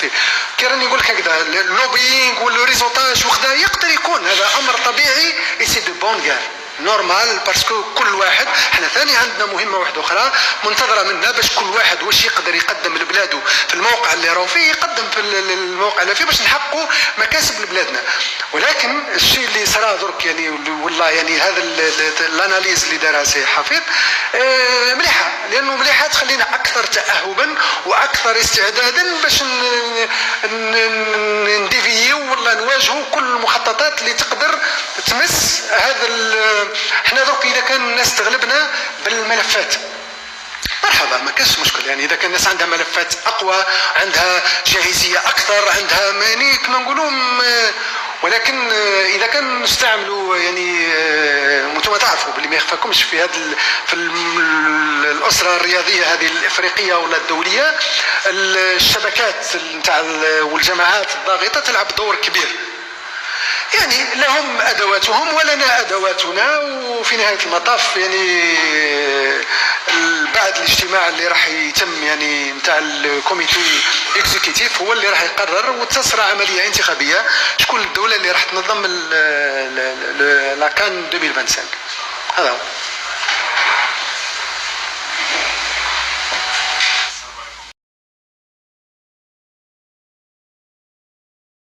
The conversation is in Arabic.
فيه. كي راني نقول لك هكذا اللوبينغ والريزونتاج وخذا يقدر يكون هذا امر طبيعي اي سي دو بون غار نورمال باسكو كل واحد احنا ثاني عندنا مهمه واحده اخرى منتظره منا باش كل واحد واش يقدر يقدم لبلاده في الموقع اللي راهو فيه يقدم في الموقع اللي فيه باش نحققوا مكاسب لبلادنا. ولكن الشيء اللي صرا درك يعني والله يعني هذا الاناليز اللي دارها سي حفيظ مليحه لانه مليحه تخلينا اكثر تاهبا واكثر استعدادا باش نديفيو ولا نواجهوا كل المخططات اللي تقدر تمس هذا. احنا درك اذا كان الناس تغلبنا بالملفات مرحبا ما كانش مشكل، يعني اذا كان الناس عندها ملفات اقوى عندها جاهزيه اكثر عندها ماني كما نقولوا. ولكن اذا كان نستعملوا يعني انتم تعرفوا باللي ما يخفاكمش في في الاسره الرياضيه هذه الافريقيه ولا الدوليه الشبكات نتاع والجماعات الضاغطه تلعب دور كبير. يعني لهم ادواتهم ولنا ادواتنا، وفي نهايه المطاف يعني بعد الاجتماع اللي راح يتم يعني نتاع الكوميتي اكزيكتيف هو اللي راح يقرر وتسرى عمليه انتخابيه شكون الدوله اللي راح تنظم لا كان 2025. هذا هو.